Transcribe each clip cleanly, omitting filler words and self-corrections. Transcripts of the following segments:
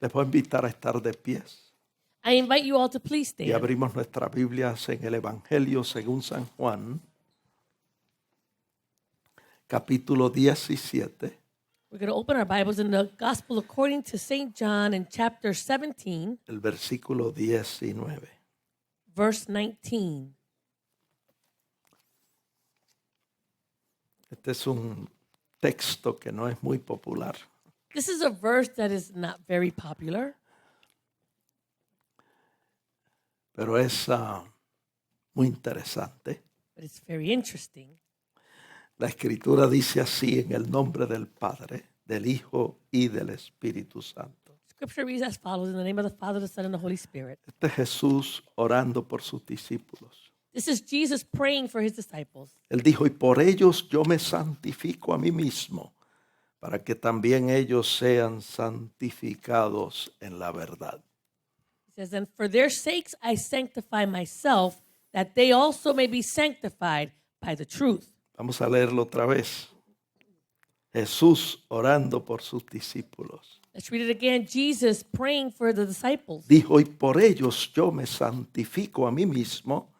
Les voy a invitar a estar de pies I invite you all to please y stand. abrimos nuestras Biblias en el Evangelio según San Juan, capítulo 17, We're going to open our Bibles in the Gospel according to St. John in chapter 17, el versículo 19. verse 19. Este es un texto que no es muy popular, This is a verse that is not very popular, pero es muy interesante. but it's very interesting. La Escritura dice así: en el nombre del Padre, del Hijo y del Espíritu Santo. Scripture reads as follows: in the name of the Father, the Son, and the Holy Spirit. Este es Jesús orando por sus discípulos. This is Jesus praying for his disciples. Él dijo: y por ellos yo me santifico a mí mismo, para que también ellos sean santificados en la verdad. He says, and for their sakes I sanctify myself, that they also may be sanctified by the truth. Vamos a leerlo otra vez. Jesús orando por sus discípulos. Let's read it again. Jesus praying for the disciples. Dijo: y por ellos yo me santifico a mí mismo,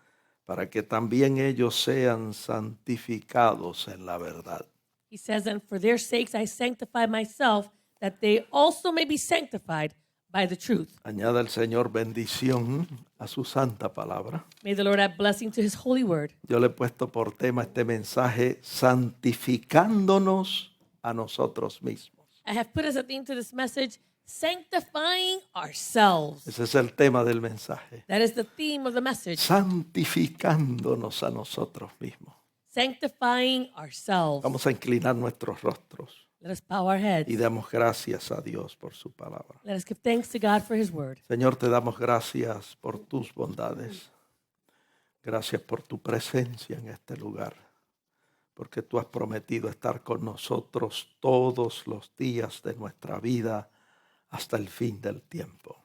para que también ellos sean santificados en la verdad. He says, and for their sakes I sanctify myself, that they also may be sanctified by the truth. Añada el Señor bendición a su santa palabra. May the Lord add blessing to his holy word. Yo le he puesto por tema este mensaje: santificándonos a nosotros mismos. I have put as a theme to this message, sanctifying ourselves. Ese es el tema del mensaje. That is the theme of the message, Santificándonos a nosotros mismos. sanctifying ourselves. Vamos a inclinar nuestros rostros Let us bow our heads. y damos gracias a Dios por su palabra. Let us give thanks to God for his word. Señor, te damos gracias por tus bondades. Gracias por tu presencia en este lugar, porque tú has prometido estar con nosotros todos los días de nuestra vida hasta el fin del tiempo.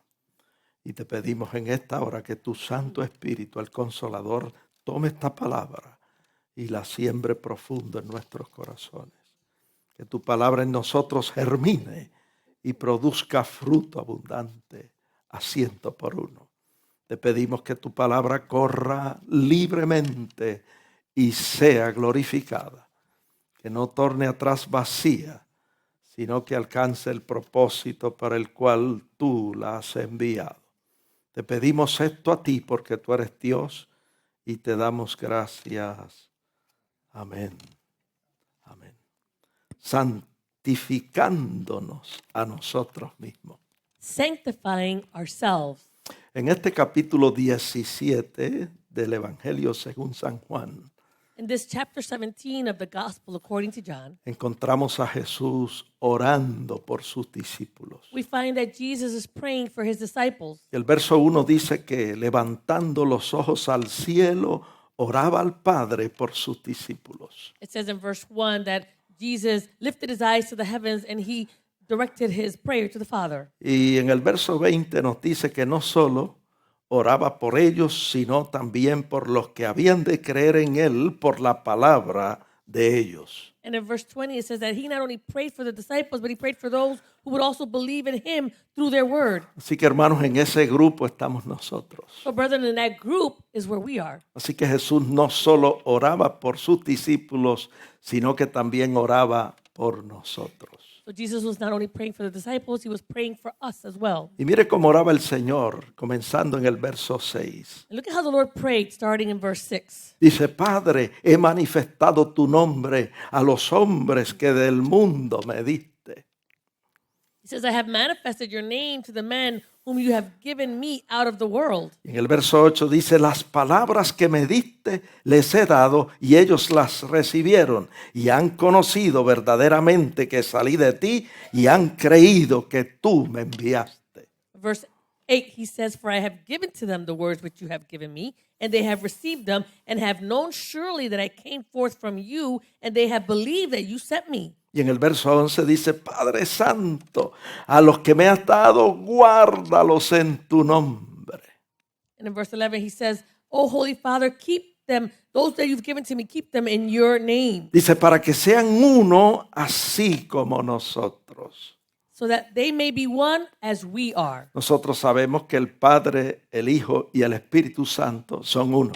Y te pedimos en esta hora que tu Santo Espíritu, el Consolador, tome esta palabra y la siembre profundo en nuestros corazones. Que tu palabra en nosotros germine y produzca fruto abundante a 100%. Te pedimos que tu palabra corra libremente y sea glorificada. Que no torne atrás vacía, sino que alcance el propósito para el cual tú la has enviado. Te pedimos esto a ti porque tú eres Dios y te damos gracias. Amén. Amén. Santificándonos a nosotros mismos. Sanctifying ourselves. En este capítulo 17 del Evangelio según San Juan, In this chapter 17 of the Gospel according to John, encontramos a Jesús orando por sus discípulos. we find that Jesus is praying for his disciples. El verso 1 dice que levantando los ojos al cielo, oraba al Padre por sus discípulos. It says in verse 1 that Jesus lifted his eyes to the heavens and he directed his prayer to the Father. Y en el verso 20 nos dice que no solo oraba por ellos, sino también por los que habían de creer en Él por la palabra de ellos. And in verse 20 it says that he not only prayed for the disciples, but he prayed for those who would also believe in him through their word. Así que hermanos, en ese grupo estamos nosotros. So brethren, in that group is where we are. Así que Jesús no solo oraba por sus discípulos, sino que también oraba por nosotros. So Jesus was not only praying for the disciples, he was praying for us as well. Y mire cómo oraba el Señor, comenzando en el verso 6. And look at how the Lord prayed starting in verse 6. Dice: Padre, he manifestado tu nombre a los hombres que del mundo me diste. He says, I have manifested your name to the men whom you have given me out of the world. Y en el verso 8 dice: las palabras que me diste les he dado y ellos las recibieron y han conocido verdaderamente que salí de ti y han creído que tú me enviaste. Verse 8, he says, for I have given to them the words which you have given me, and they have received them, and have known surely that I came forth from you, and they have believed that you sent me. Y en el verso 11 dice: Padre Santo, a los que me has dado, guárdalos en tu nombre. And in verse 11, he says, Oh, Holy Father, keep them, those that you've given to me, keep them in your name. Dice: para que sean uno así como nosotros. so that they may be one as we are. Nosotros sabemos que el Padre, el Hijo y el Espíritu Santo son uno.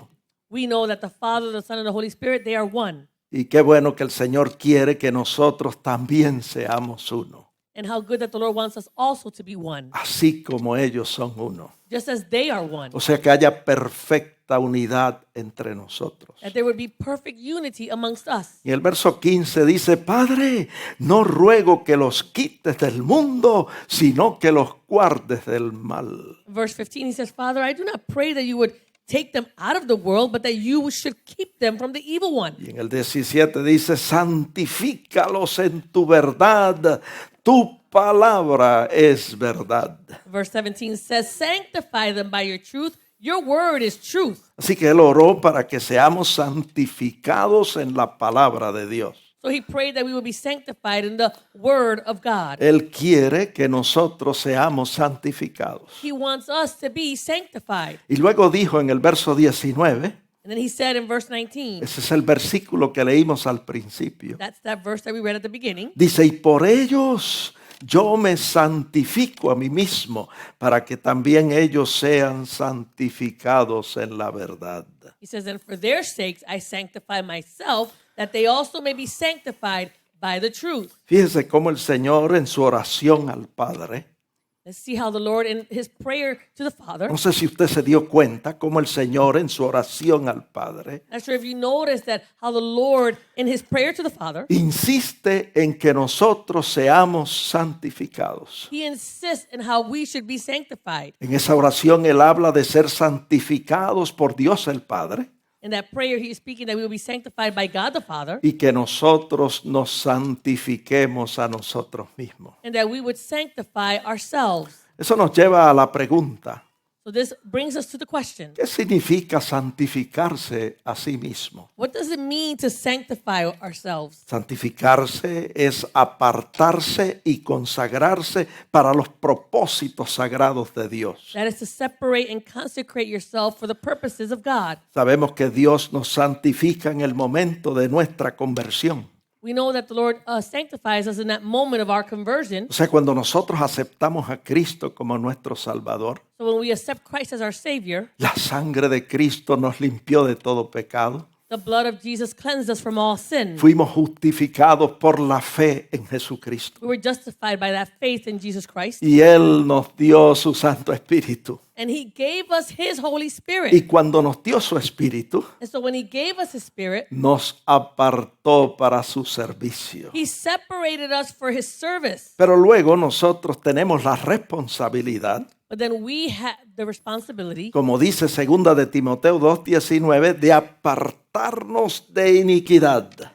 We know that the Father, the Son, and the Holy Spirit, they are one. Y qué bueno que el Señor quiere que nosotros también seamos uno, And how good that the Lord wants us also to be one, así como ellos son uno. just as they are one. O sea, que haya perfecta unidad entre nosotros. That there would be perfect unity amongst us. Y el verso 15 dice, Padre, no ruego que los quites del mundo, sino que los guardes del mal. Verse 15, he says, Father, I do not pray that you would take them out of the world, but that you should keep them from the evil one. Y en el 17 dice, santifícalos en tu verdad, tu palabra es verdad. Verse 17 says, sanctify them by your truth. Your word is truth. Así que él oró para que seamos santificados en la palabra de Dios. So he prayed that we would be sanctified in the word of God. Él quiere que nosotros seamos santificados. He wants us to be sanctified. Y luego dijo en el verso 19, And then he said in verse 19, ese es el versículo que leímos al principio. that's that verse that we read at the beginning. Dice, y por ellos yo me santifico a mí mismo, para que también ellos sean santificados en la verdad. He says, and for their sakes I sanctify myself, that they also may be sanctified by the truth. Fíjese cómo el Señor en su oración al Padre, Let's see how the Lord in his prayer to the Father. no sé si usted se dio cuenta cómo el Señor en su oración al Padre Not sure if you noticed that how the Lord in his prayer to the Father, insiste en que nosotros seamos santificados. he insists in how we should be sanctified. En esa oración él habla de ser santificados por Dios el Padre In that prayer, he is speaking that we will be sanctified by God the Father, y que nosotros nos santifiquemos a nosotros mismos. and that we would sanctify ourselves. Eso nos lleva a la pregunta, So this brings us to the question, ¿qué significa santificarse a sí mismo? what does it mean to sanctify ourselves? Santificarse es apartarse y consagrarse para los propósitos sagrados de Dios. That is to separate and consecrate yourself for the purposes of God. Sabemos que Dios nos santifica en el momento de nuestra conversión. We know that the Lord sanctifies us in that moment of our conversion. O sea, cuando nosotros aceptamos a Cristo como nuestro Salvador, So when we accept Christ as our Savior, la sangre de Cristo nos limpió de todo pecado. the blood of Jesus cleansed us from all sin. Fuimos justificados por la fe en Jesucristo. We were justified by that faith in Jesus Christ. Y Él nos dio su Santo Espíritu. And he gave us his Holy Y Spirit. cuando nos dio su Espíritu, And so when he gave us his Spirit, nos apartó para su servicio. he separated us for his service. Pero luego nosotros tenemos la responsabilidad, But then we have the responsibility, como dice 2 de Timoteo 2:19, de apartarnos de iniquidad.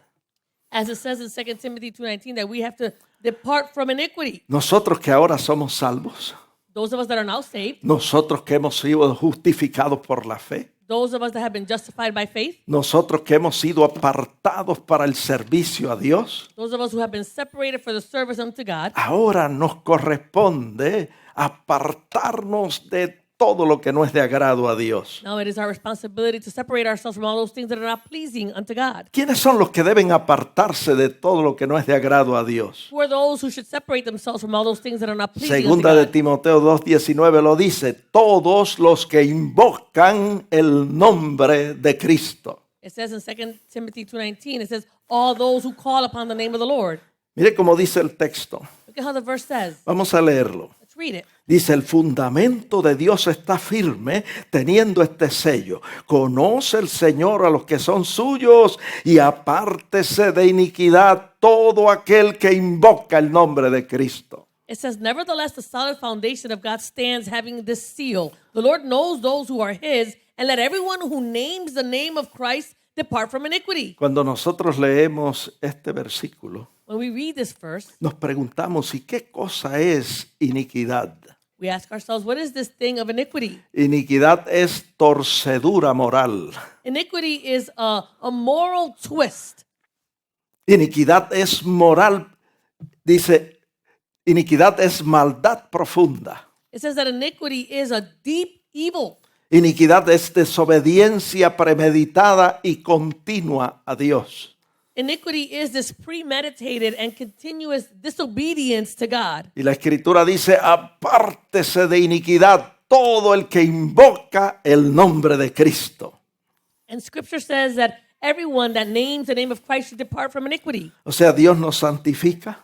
as it says in 2 Timothy 2:19, that we have to depart from iniquity. Nosotros que ahora somos salvos, Those of us that are now saved, nosotros que hemos sido justificados por la fe, those of us that have been justified by faith, nosotros que hemos sido apartados para el servicio a Dios, those of us who have been separated for the service unto God, ahora nos corresponde apartarnos de todo lo que no es de agrado a Dios. now it is our responsibility to separate ourselves from all those things that are not pleasing unto God. ¿Quiénes son los que deben apartarse de todo lo que no es de agrado a Dios? Who are those who should separate themselves from all those things that are not pleasing unto Segunda de God? Timoteo 2:19 lo dice, todos los que invocan el nombre de Cristo. It says in 2 Timothy 2:19, it says, all those who call upon the name of the Lord. Mire cómo dice el texto. Look at how the verse says. Vamos a leerlo. Let's read it. Dice, el fundamento de Dios está firme teniendo este sello. Conoce el Señor a los que son suyos y apártese de iniquidad todo aquel que invoca el nombre de Cristo. It says, nevertheless, the solid foundation of God stands having this seal. The Lord knows those who are his, and let everyone who names the name of Christ depart from iniquity. Cuando nosotros leemos este versículo, When we read this verse, nos preguntamos, ¿y qué cosa es iniquidad? we ask ourselves, what is this thing of iniquity? Iniquidad es torcedura moral. Iniquity is a moral twist. Iniquidad es moral, dice, iniquidad es maldad profunda. It says that iniquity is a deep evil. Iniquidad es desobediencia premeditada y continua a Dios. Iniquity is this premeditated and continuous disobedience to God. Y la Escritura dice, apártese de iniquidad todo el que invoca el nombre de Cristo. And Scripture says that everyone that names the name of Christ should depart from iniquity. O sea, Dios nos santifica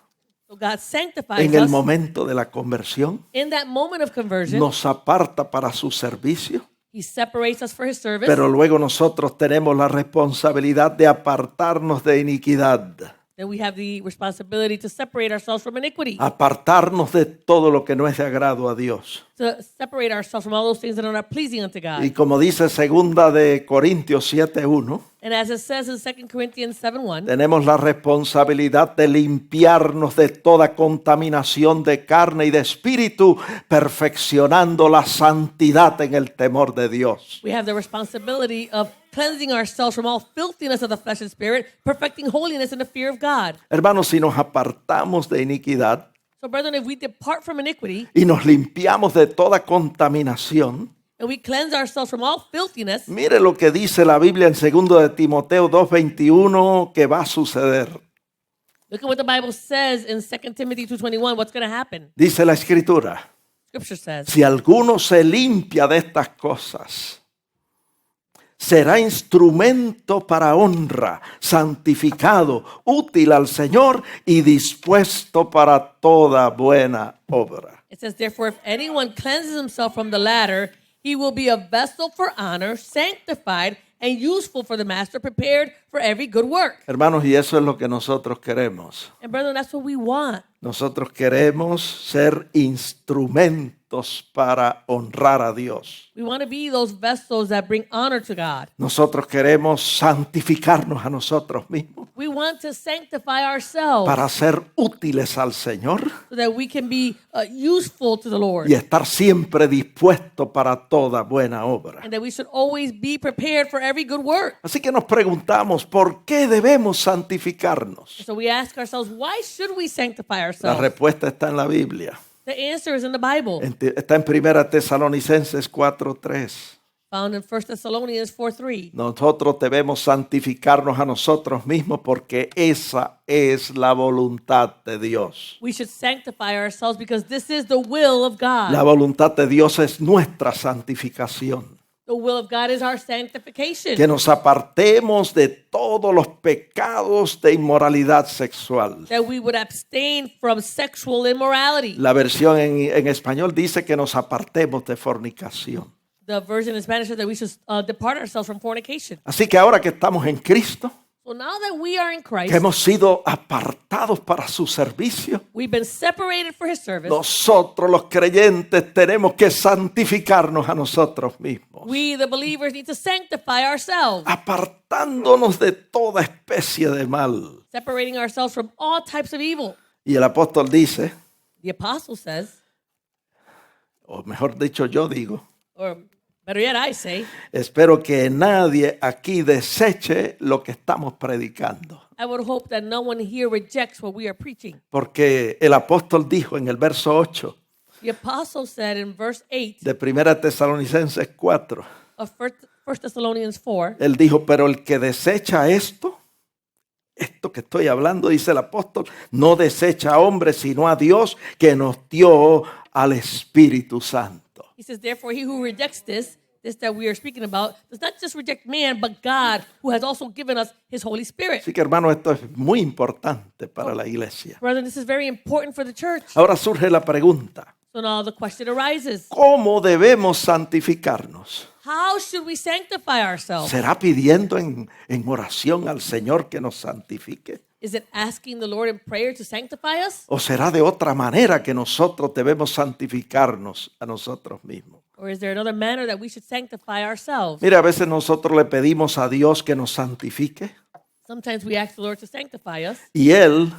So God sanctifies en el us momento de la conversión, in that moment of conversion. nos aparta para su servicio, He separates us for His service. pero luego nosotros tenemos la responsabilidad de apartarnos de iniquidad, Then we have the responsibility to separate ourselves from iniquity. apartarnos de todo lo que no es de agrado a Dios. To separate ourselves from all those things that are not pleasing unto God. Y como dice segunda de Corintios 7:1, And as it says in 2 Corinthians 7:1, tenemos la responsabilidad de limpiarnos de toda contaminación de carne y de espíritu, perfeccionando la santidad en el temor de Dios. we have the responsibility of cleansing ourselves from all filthiness of the flesh and spirit, perfecting holiness in the fear of God. Hermanos, si nos apartamos de iniquidad So, brethren, if we depart from iniquity y nos limpiamos de toda contaminación, and we cleanse ourselves from all filthiness, mire lo que dice la Biblia en 2 de Timoteo 2:21 que va a suceder. look at what the Bible says in 2 Timothy 2:21, what's going to happen. Dice la Escritura, Scripture says, si alguno se limpia de estas cosas, será instrumento para honra, santificado, útil al Señor y dispuesto para toda buena obra. it says, therefore, if anyone cleanses himself from the latter, he will be a vessel for honor, sanctified and useful for the master, prepared for every good work. Hermanos, y eso es lo que nosotros queremos. And brethren, that's what we want. Nosotros queremos ser instrumentos para honrar a Dios. We want to be those vessels that bring honor to God. Nosotros queremos santificarnos a nosotros mismos We want to sanctify ourselves para ser útiles al Señor so that we can be useful to the Lord. y estar siempre dispuestos para toda buena obra. And that we should always be prepared for every good work. Así que nos preguntamos, ¿por qué debemos santificarnos? So we ask ourselves, why should we sanctify La ourselves? respuesta está en la Biblia. The answer is in the Bible, Está en 1 Tesalonicenses 4:3. found in 1 Thessalonians 4:3. Nosotros debemos santificarnos a nosotros mismos porque esa es la voluntad de Dios. We should sanctify ourselves because this is the will of God. La voluntad de Dios es nuestra santificación. The will of God is our sanctification. Que nos apartemos de todos los pecados de inmoralidad sexual. That we would abstain from sexual immorality. La versión en español dice que nos apartemos de fornicación. The version in Spanish says that we should depart ourselves from fornication. Así que ahora que estamos en Cristo, So now that we are in Christ, que hemos sido apartados para su servicio, we've been separated for His service. nosotros los creyentes tenemos que santificarnos a nosotros mismos, We, the believers, need to sanctify ourselves, apartándonos de toda especie de mal. separating ourselves from all types of evil. Y el apóstol dice, The apostle says, o mejor dicho yo digo, or better yet, I say, espero que nadie aquí deseche lo que estamos predicando. I would hope that no one here rejects what we are preaching. Porque el apóstol dijo en el verso 8 The apostle said in verse 8 de 1 Tesalonicenses 4, of 1 Thessalonians 4, él dijo, pero el que desecha esto que estoy hablando, dice el apóstol, no desecha a hombres, sino a Dios que nos dio al Espíritu Santo. he says, therefore, he who rejects this that we are speaking about, does not just reject man, but God, who has also given us His Holy Spirit. Así que hermano, esto es muy importante para la iglesia. Brethren, this is very important for the church. Ahora surge la pregunta, So now the question arises, ¿cómo debemos santificarnos? how should we sanctify ourselves? ¿Será pidiendo en oración al Señor que nos santifique? Is it asking the Lord in prayer to sanctify us? ¿O será de otra manera que nosotros debemos santificarnos a nosotros mismos? Or is there another manner that we should sanctify ourselves? Mira, a veces nosotros le pedimos a Dios que nos santifique Sometimes we ask the Lord to sanctify us, y Él,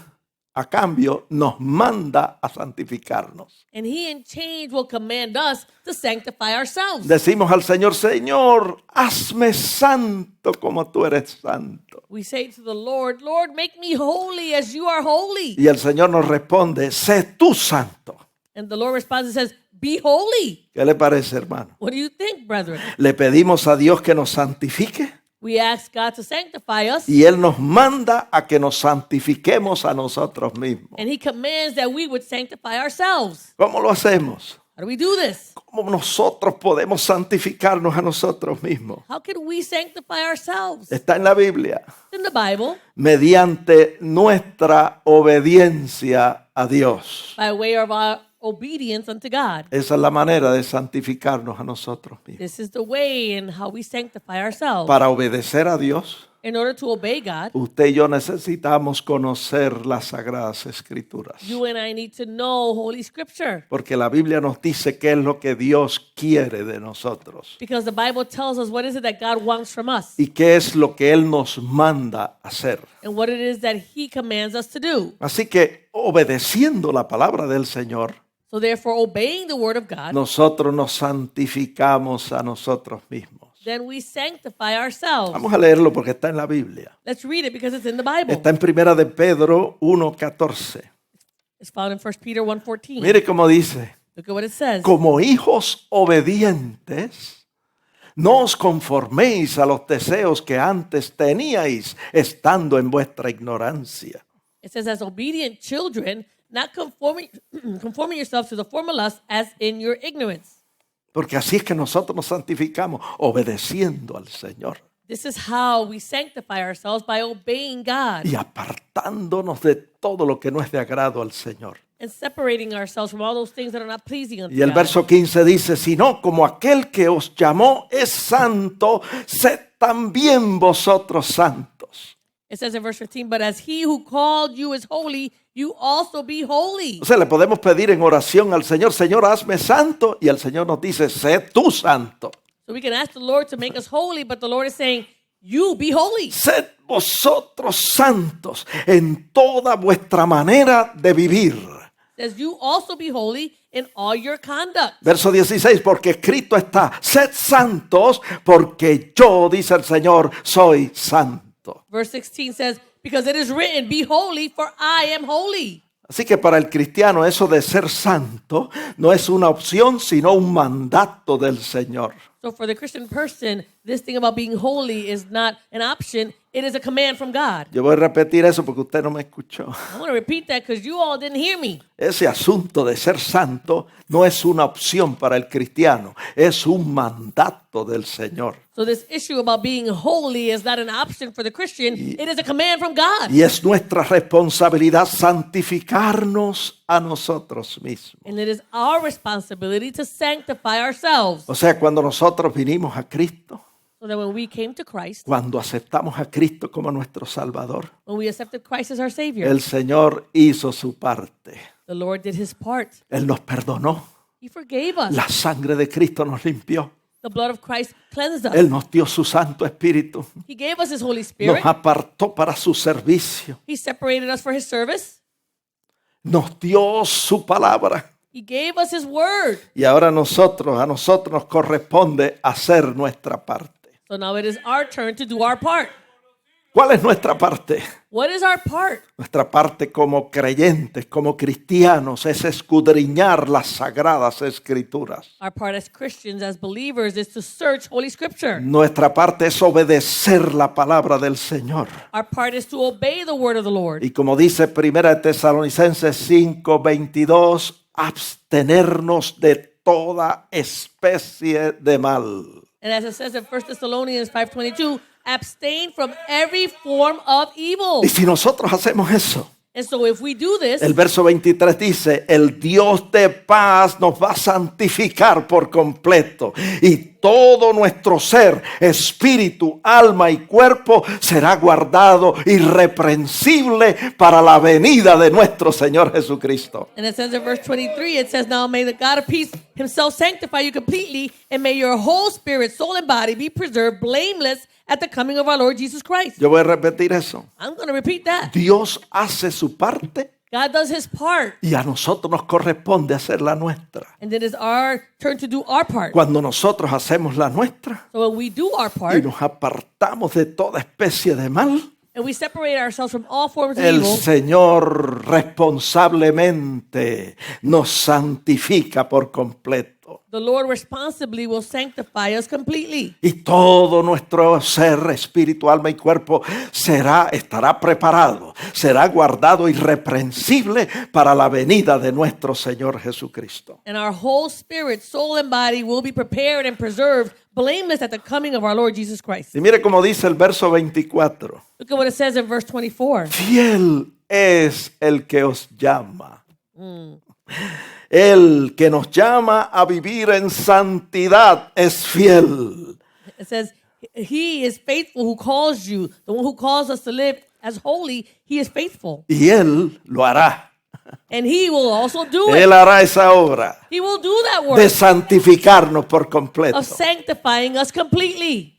a cambio, nos manda a santificarnos. and He in change will command us to sanctify ourselves. Decimos al Señor, Señor, hazme santo como tú eres santo. We say to the Lord, Lord, make me holy as you are holy. Y el Señor nos responde, sé tú santo. And the Lord responds and says, be holy. ¿Qué le parece, hermano? What do you think, brethren? ¿Le pedimos a Dios que nos santifique? We ask God to sanctify us, Y Él nos manda a que nos santifiquemos a nosotros mismos. and He commands that we would sanctify ourselves. ¿Cómo lo hacemos? How do we do this? ¿Cómo nosotros podemos santificarnos a nosotros mismos? How can we sanctify ourselves? Está en la Biblia. It's in the Bible, Mediante nuestra obediencia a Dios. by way of our obedience unto God. Esa es la manera de santificarnos a nosotros mismos. This is the way in how we sanctify ourselves. Para obedecer a Dios, In order to obey God, usted y yo necesitamos conocer las Sagradas Escrituras. you and I need to know Holy Scripture, Porque la Biblia nos dice qué es lo que Dios quiere de nosotros. because the Bible tells us what is it that God wants from us Y qué es lo que Él nos manda hacer. and what it is that He commands us to do. Así que obedeciendo la palabra del Señor, So therefore, obeying the word of God, nosotros nos santificamos a nosotros mismos. then we sanctify ourselves. Vamos a leerlo porque está en la Biblia. Let's read it because it's in the Bible. Está en Primera de Pedro 1:14. It's found in 1 Peter 1:14. Mire cómo dice: Look at what it says. como hijos obedientes, no os conforméis a los deseos que antes teníais estando en vuestra ignorancia. It says, as obedient children, not conforming yourselves to the former lust as in your ignorance. Porque así es que nosotros nos santificamos, obedeciendo al Señor This is how we sanctify ourselves, by obeying God y apartándonos de todo lo que no es de agrado al Señor. and separating ourselves from all those things that are not pleasing unto Y el God. verso 15 dice: sino como aquel que os llamó es santo, sed también vosotros santos. It says in verse 15, but as he who called you is holy, you also be holy. O sea, le podemos pedir en oración al Señor: Señor, hazme santo, y el Señor nos dice: sé tú santo. So we can ask the Lord to make us holy, but the Lord is saying, you be holy. Sed vosotros santos en toda vuestra manera de vivir. It says, you also be holy in all your conduct. Verso 16, porque escrito está: sed santos, porque yo, dice el Señor, soy santo. Verse 16 says, because it is written, be holy, for I am holy. Así que para el cristiano eso de ser santo no es una opción, sino un mandato del Señor. So for the Christian person, this thing about being holy is not an option. It is a command from God. Yo voy a repetir eso porque usted no me escuchó. I want to repeat that because you all didn't hear me. Ese asunto de ser santo no es una opción para el cristiano, es un mandato del Señor. So this issue about being holy is not an option for the Christian. It is a command from God. Y es nuestra responsabilidad santificarnos a nosotros mismos. And it is our responsibility to sanctify ourselves. O sea, cuando nosotros vinimos a Cristo, So that when we came to Christ, cuando aceptamos a Cristo como nuestro Salvador, when we accepted Christ as our Savior, el Señor hizo su parte. the Lord did His part. Él nos perdonó. He forgave us. La sangre de Cristo nos limpió. The blood of Christ cleansed us. Él nos dio su Santo Espíritu. He gave us His Holy Spirit. Nos apartó para su servicio. He separated us for His service. Nos dio su palabra. He gave us His word. Y ahora a nosotros nos corresponde hacer nuestra parte. So now it is our turn to do our part. ¿Cuál es nuestra parte? What is our part? Nuestra parte como creyentes, como cristianos, es escudriñar las sagradas escrituras. Our part as Christians, as believers, is to search Holy Scripture. Nuestra parte es obedecer la palabra del Señor. Our part is to obey the word of the Lord. Y como dice 1 Tesalonicenses 5:22, abstenernos de toda especie de mal. And as it says in 1 Thessalonians 5:22, abstain from every form of evil. Y si nosotros hacemos eso, And so if we do this, el verso 23 dice: el Dios de paz nos va a santificar por completo, y todo nuestro ser, espíritu, alma y cuerpo será guardado irreprensible para la venida de nuestro Señor Jesucristo. and it says in verse 23, it says, now may the God of peace himself sanctify you completely, and may your whole spirit, soul, and body be preserved blameless at the coming of our Lord Jesus Christ. Yo voy a repetir eso. I'm going to repeat that. Dios hace su parte God does His part, y a nosotros nos corresponde hacer la nuestra. and it is our turn to do our part. Cuando nosotros hacemos la nuestra So when we do our y part, nos apartamos de toda especie de mal, and we separate ourselves from all forms of el evil, Señor responsablemente nos santifica por completo. the Lord responsibly will sanctify us completely. Y todo nuestro ser, espíritu, alma y cuerpo estará preparado, será guardado irreprensible para la venida de nuestro Señor Jesucristo. And our whole spirit, soul, and body will be prepared and preserved, blameless at the coming of our Lord Jesus Christ. Y mire cómo dice el verso 24. Look at what it says in verse 24. Fiel es el que os llama. El que nos llama a vivir en santidad es fiel. It says, He is faithful who calls you. The one who calls us to live as holy, He is faithful. Y Él lo hará. And He will also do it. Él hará esa obra He will do that work de santificarnos por completo. of sanctifying us completely.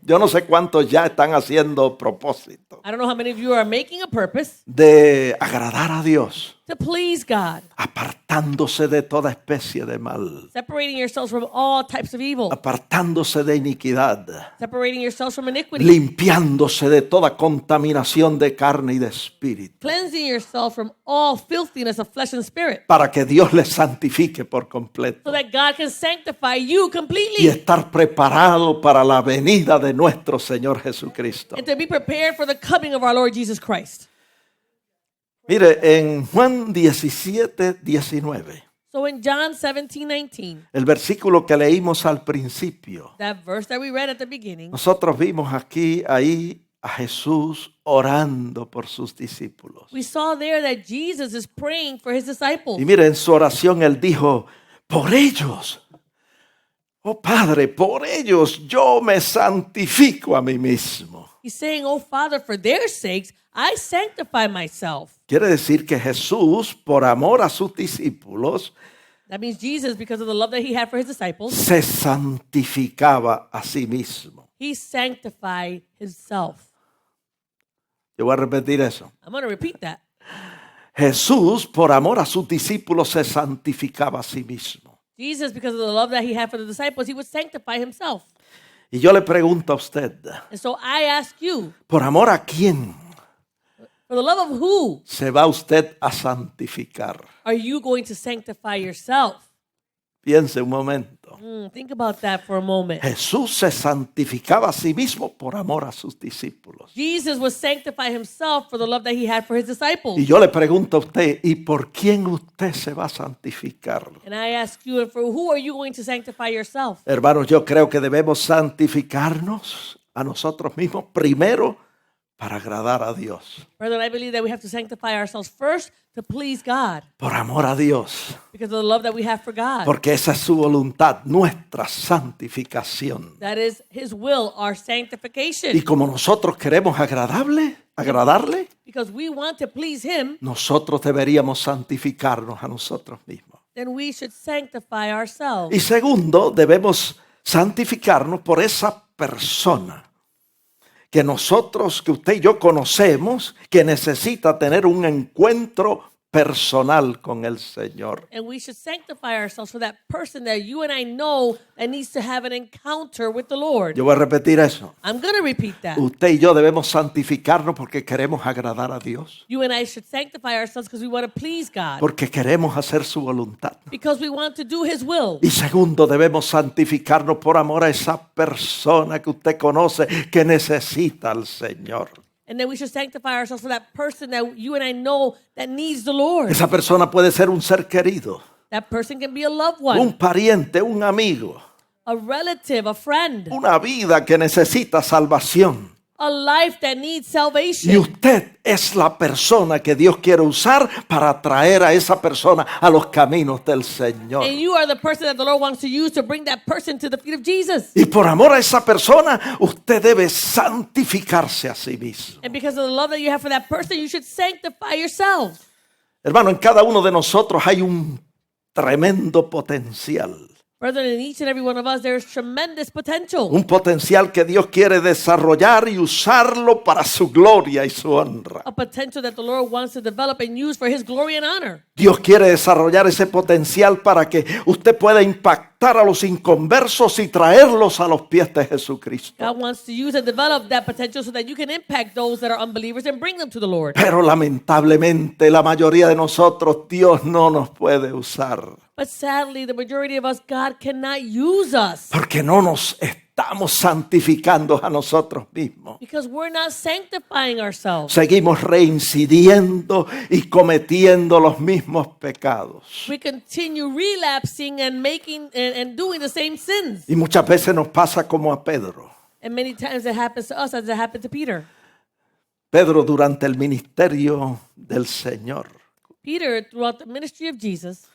Yo no sé cuántos ya están haciendo propósito I don't know how many of you are making a purpose de agradar a Dios, to please God, apartándose de toda especie de mal, separating yourselves from all types of evil, apartándose de iniquidad, separating yourselves from iniquity, limpiándose de toda contaminación de carne y de espíritu, cleansing yourself from all filthiness of flesh and spirit, para que Dios les santifique por so completo that God can sanctify you y completely estar preparado para la venida de nuestro Señor Jesucristo. and to be prepared for the coming of our Lord Jesus Christ. Mire, en Juan 17, 19, So in John 17:19, el versículo que leímos al principio, that verse that we read at the beginning, nosotros vimos ahí a Jesús orando por sus discípulos. we saw there that Jesus is praying for His disciples. Y mire, en su oración él dijo, por ellos, oh Padre, por ellos yo me santifico a mí mismo. He's saying, oh Father, for their sakes, I sanctify myself. Quiere decir que Jesús, por amor a sus discípulos, That means Jesus, because of the love that He had for His disciples, se santificaba a sí mismo. He sanctified Himself. Yo voy a repetir eso. I'm going to repeat that. Jesús, por amor a sus discípulos, se santificaba a sí mismo. Jesus, because of the love that He had for the disciples, He would sanctify Himself. Y yo le pregunto a usted, And so I ask you, ¿por amor a quién for the love of who se va usted a santificar? are you going to sanctify yourself? Piense un momento. Think about that for a moment. Jesús se santificaba a sí mismo por amor a sus discípulos. Jesus would sanctify Himself for the love that He had for His disciples. Y yo le pregunto a usted, ¿y por quién usted se va a santificar? And I ask you, and for who are you going to sanctify yourself? Hermanos, yo creo que debemos santificarnos a nosotros mismos primero para agradar a Dios. Brethren, I believe that we have to sanctify ourselves first to please God Por amor a Dios. because of the love that we have for God. Porque esa es su voluntad, nuestra santificación. That is His will, our sanctification. Y como nosotros queremos agradarle, Because we want to please Him, nosotros deberíamos santificarnos a nosotros mismos. then we should sanctify ourselves. Y segundo, debemos santificarnos por esa persona que usted y yo conocemos, que necesita tener un encuentro personal con el Señor. And we should sanctify ourselves for that person that you and I know that needs to have an encounter with the Lord. Yo voy a repetir eso. I'm going to repeat that. Usted y yo debemos santificarnos porque queremos agradar a Dios, You and I should sanctify ourselves because we want to please God, porque queremos hacer su voluntad. because we want to do His will. Y segundo, debemos santificarnos por amor a esa persona que usted conoce que necesita al Señor. And then we should sanctify ourselves for that person that you and I know that needs the Lord. Esa persona puede ser un ser querido, That person can be a loved one, un pariente, un amigo, a relative, a friend, una vida que necesita salvación. a life that needs Y salvation. usted es la persona que Dios quiere usar para traer a esa persona a los caminos del Señor. And you are the person that the Lord wants to use to bring that person to the feet of Jesus. Y por amor a esa persona, usted debe santificarse a sí mismo. And because of the love that you have for that person, you should sanctify yourself. Hermano, en cada uno de nosotros hay un tremendo potencial. Brethren, in each and every one of us, there is tremendous potential. Un potencial que Dios quiere desarrollar y usarlo para su gloria y su honra. A potential that the Lord wants to develop and use for His glory and honor. Dios quiere desarrollar ese potencial para que usted pueda impactar a los inconversos y traerlos a los pies de Jesucristo. God wants to use and develop that potential so that you can impact those that are unbelievers and bring them to the Lord. Pero lamentablemente la mayoría de nosotros Dios no nos puede usar. But sadly, the majority of us, God cannot use us porque no nos estamos santificando a nosotros mismos. because we're not sanctifying ourselves. Seguimos reincidiendo y cometiendo los mismos pecados. We continue relapsing and making and doing the same sins. Y muchas veces nos pasa como a Pedro. And many times it happens to us as it happened to Peter. Pedro durante el ministerio del Señor. Peter, throughout the ministry of Jesus,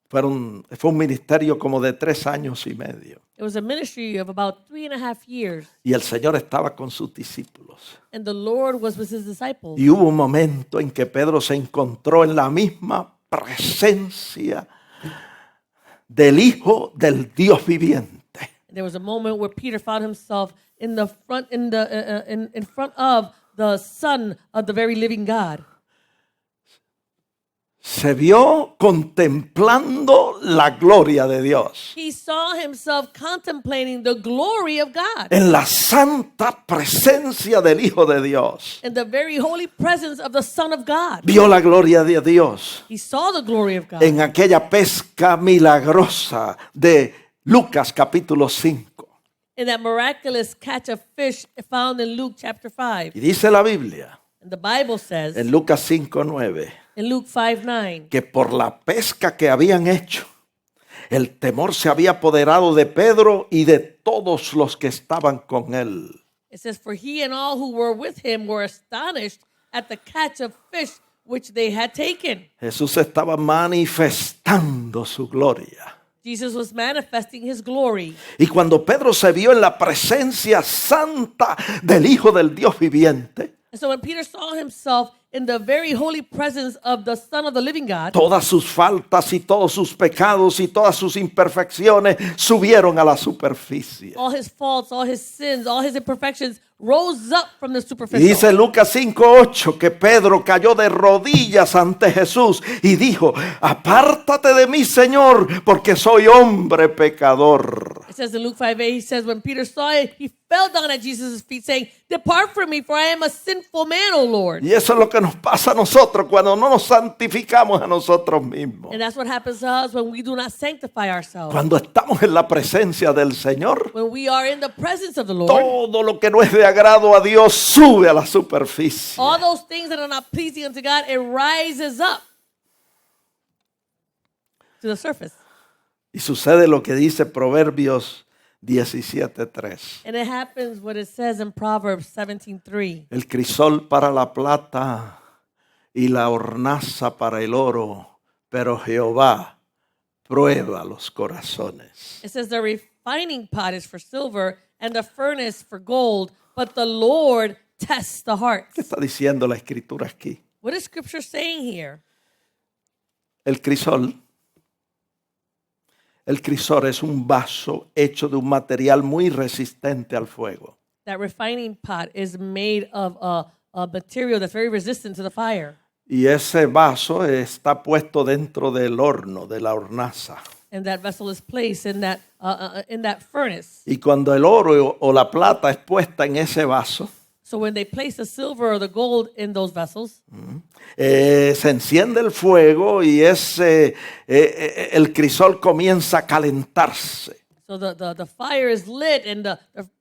Fue un ministerio como de 3 años y medio. it was a ministry of about 3.5 years. Y el Señor estaba con sus discípulos. And the Lord was with his disciples. Y hubo un momento en que Pedro se encontró en la misma presencia del Hijo del Dios viviente. There was a moment where Peter found himself in the front, in front of the Son of the very living God. Se vio contemplando la gloria de Dios He saw himself contemplating the glory of God en la santa presencia del Hijo de Dios. in the very holy presence of the Son of God. Vio la gloria de Dios He saw the glory of God en aquella pesca milagrosa de Lucas capítulo 5. in that miraculous catch of fish found in Luke chapter 5. Y dice la Biblia And the Bible says en Lucas 5:9 in Luke 5:9 que por la pesca que habían hecho, el temor se había apoderado de Pedro y de todos los que estaban con él. it says, "For he and all who were with him were astonished at the catch of fish which they had taken." Jesús estaba manifestando su gloria. Jesus was manifesting his glory. Y cuando Pedro se vio en la presencia santa del Hijo del Dios viviente, And so when Peter saw himself in the very holy presence of the Son of the living God, todas sus faltas y todos sus pecados y todas sus imperfecciones subieron a la superficie. all his faults, all his sins, all his imperfections rose up from the Y superficial. dice Lucas 5:8 que Pedro cayó de rodillas ante Jesús y dijo: apártate de mí, Señor, porque soy hombre pecador. It says in Luke 5:8, he says, when Peter saw it, he fell down at Jesus' feet, saying, "Depart from me, for I am a sinful man, O Lord." Y eso es lo que nos pasa a nosotros cuando no nos santificamos a nosotros mismos. And that's what happens to us when we do not sanctify ourselves. Cuando estamos en la presencia del Señor, When we are in the presence of the Lord, todo lo que no es de agrado a Dios sube a la superficie. all those things that are not pleasing unto God, it rises up to the surface. Y sucede lo que dice Proverbios 17:3. And it happens what it says in Proverbs 17:3. El crisol para la plata y la hornaza para el oro, pero Jehová prueba los corazones. It says the refining pot is for silver and the furnace for gold, but the Lord tests the hearts. ¿Qué está diciendo la escritura aquí? What is Scripture saying here? El crisol es un vaso hecho de un material muy resistente al fuego. That refining pot is made of a material that's very resistant to the fire. Y ese vaso está puesto dentro del horno, de la hornaza. And that vessel is placed in that furnace. Y cuando el oro o la plata es puesta en ese vaso, So when they place the silver or the gold in those vessels, se enciende el fuego y el crisol comienza a calentarse. so the fire is lit and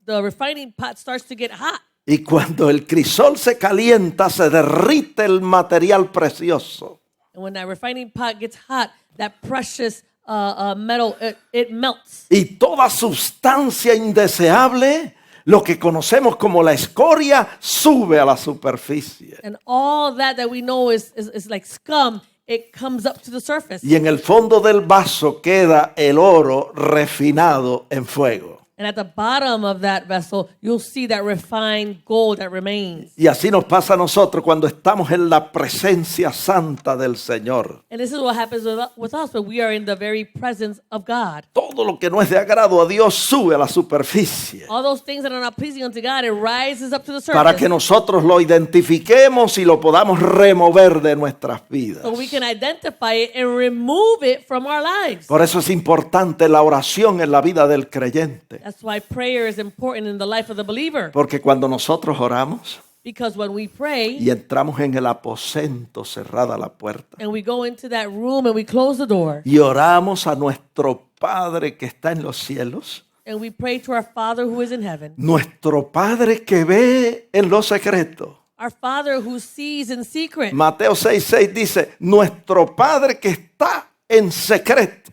the refining pot starts to get hot. Y cuando el crisol se calienta, se derrite el material precioso. And when that refining pot gets hot, that precious metal, it melts. Y toda sustancia indeseable, lo que conocemos como la escoria, sube a la superficie. And all that we know is like scum, it comes up to the surface. Y en el fondo del vaso queda el oro refinado en fuego. And at the bottom of that vessel, you'll see that refined gold that remains. Y así nos pasa a nosotros cuando estamos en la presencia santa del Señor. And this is what happens with us when we are in the very presence of God. Todo lo que no es de agrado a Dios sube a la superficie All those things that are not pleasing unto God, it rises up to the para surface. que nosotros lo identifiquemos y lo podamos remover de nuestras vidas. So we can identify it and remove it from our lives. Por eso es importante la oración en la vida del creyente. That's why prayer is important in the life of the believer. Porque cuando nosotros oramos, Because when we pray y entramos en el aposento cerrada la puerta and we go into that room and we close the door y oramos a nuestro Padre que está en los cielos, and we pray to our Father who is in heaven, nuestro Padre que ve en lo secreto. our Father who sees in secret. Mateo 6:6 dice, nuestro Padre que está en secreto.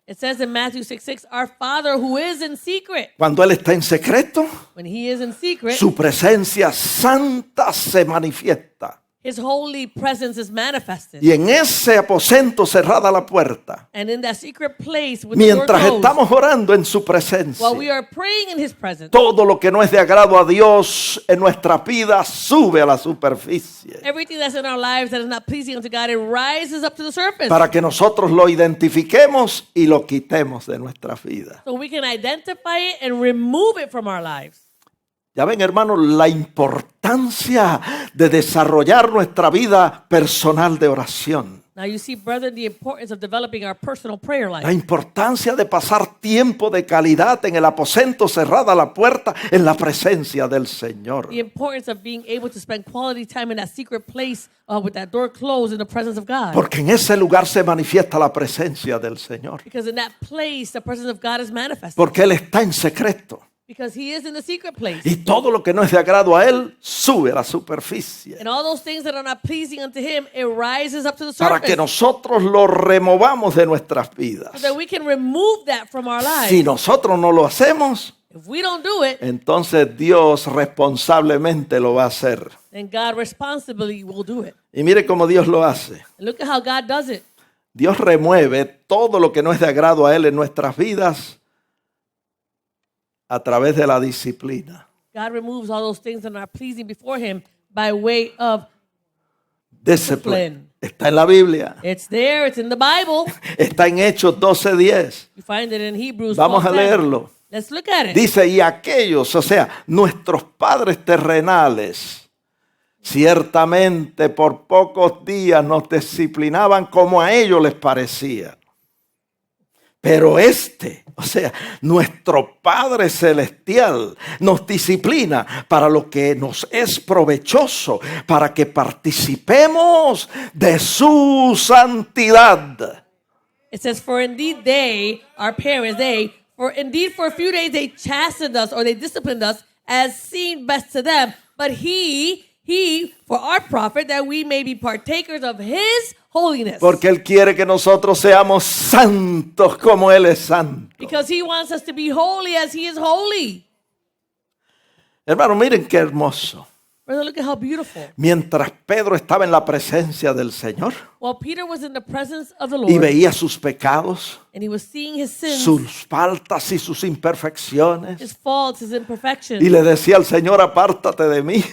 It says in Matthew 6:6, our Father who is in secret. Cuando Él está en secreto, When he is in secret, su presencia santa se manifiesta. his holy presence is manifested. Y en ese aposento cerrada la puerta, And in that secret place with the door mientras closed, estamos orando en su presencia, while we are praying in his presence, todo lo que no es de agrado a Dios en nuestra vida sube a la superficie everything that's in our lives that is not pleasing unto God, it rises up to the surface. para que nosotros lo identifiquemos y lo quitemos de nuestra vida. So we can identify it and remove it from our lives. Ya ven, hermanos, la importancia de desarrollar nuestra vida personal de oración. Now you see, brethren, the importance of developing our personal prayer La life. importancia de pasar tiempo de calidad en el aposento cerrada la puerta en la presencia del Señor. The importance of being able to spend quality time in that secret place with that door closed in the presence of God. Porque en ese lugar se manifiesta la presencia del Señor. Because in that place, the presence of God is manifested. Porque Él está en secreto. Because he is in the secret place. Y todo lo que no es de agrado a Él sube a la superficie. And all those things that are not pleasing unto him, it rises up to the Para surface. que nosotros lo removamos de nuestras vidas. So that we can remove that from our lives. Si nosotros no lo hacemos, If we don't do it, entonces Dios responsablemente lo va a hacer. then God responsibly will do it. Y mire cómo Dios lo hace. And look at how God does it. Dios remueve todo lo que no es de agrado a Él en nuestras vidas a través de la disciplina. God removes all those things that are not pleasing before him by way of Discipline. Está en la Biblia. it's there, it's in the Bible. Está en Hechos 12:10. You find it in Hebrews. Vamos a 12:10. leerlo. Let's look at it. Dice, y aquellos, o sea, nuestros padres terrenales, ciertamente por pocos días nos disciplinaban como a ellos les parecía. Pero o sea, nuestro Padre Celestial nos disciplina para lo que nos es provechoso, para que participemos de su santidad. It says, for indeed they, our parents, for a few days they chastened us or they disciplined us as seemed best to them. But he, for our profit, that we may be partakers of his holiness. Porque Él quiere que nosotros seamos santos como Él es santo. Because he wants us to be holy as he is holy. Hermano, miren qué hermoso. Brother, look at how beautiful. Mientras Pedro estaba en la presencia del Señor While Peter was in the presence of the y Lord veía sus pecados, and he was seeing his sins, sus faltas y sus imperfecciones, his faults, his imperfections, y le decía al Señor, apártate de mí,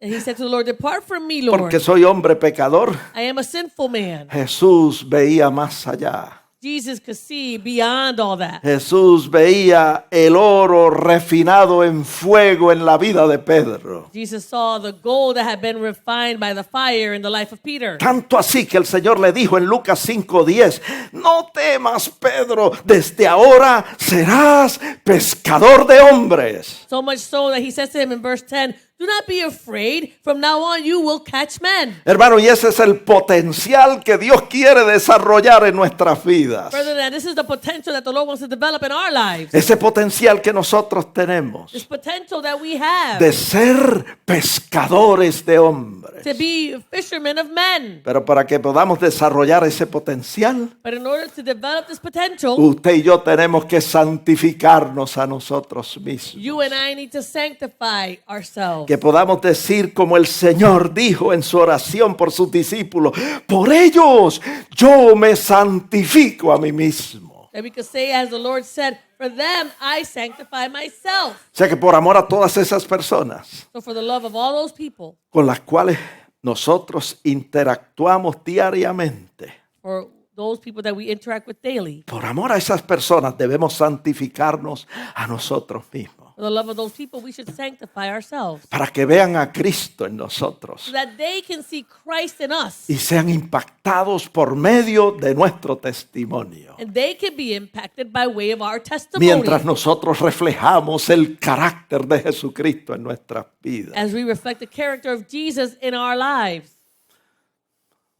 and he said to the Lord, depart from me, Lord. porque soy hombre pecador. I am a sinful man. Jesús veía más allá. Jesus could see beyond all that. Jesús veía el oro refinado en fuego en la vida de Pedro. Jesus saw the gold that had been refined by the fire in the life of Peter. Tanto así que el Señor le dijo en Lucas 5:10, no temas, Pedro, desde ahora serás pescador de hombres. So much so that he says to him in verse 10, do not be afraid. From now on you will catch men. Hermano, y ese es el potencial que Dios quiere desarrollar en nuestras vidas. Further than that, this is the potential that the Lord wants to develop in our lives. Ese potencial que nosotros tenemos This potential that we have de ser pescadores de hombres. to be fishermen of men. Pero para que podamos desarrollar ese potencial, But in order to develop this potential, usted y yo tenemos que santificarnos a nosotros mismos. you and I need to sanctify ourselves. Que podamos decir como el Señor dijo en su oración por sus discípulos, por ellos yo me santifico a mí mismo. That we could say, as the Lord said, for them I sanctify myself. O sea que por amor a todas esas personas So for the love of all those people, con las cuales nosotros interactuamos diariamente, for those people that we interact with daily, por amor a esas personas debemos santificarnos a nosotros mismos. For the love of those people, we should sanctify ourselves. para que vean a Cristo en nosotros So that they can see Christ in us. y sean impactados por medio de nuestro testimonio. And they can be impacted by way of our testimony. Mientras nosotros reflejamos el carácter de Jesucristo en nuestras vidas. As we reflect the character of Jesus in our lives.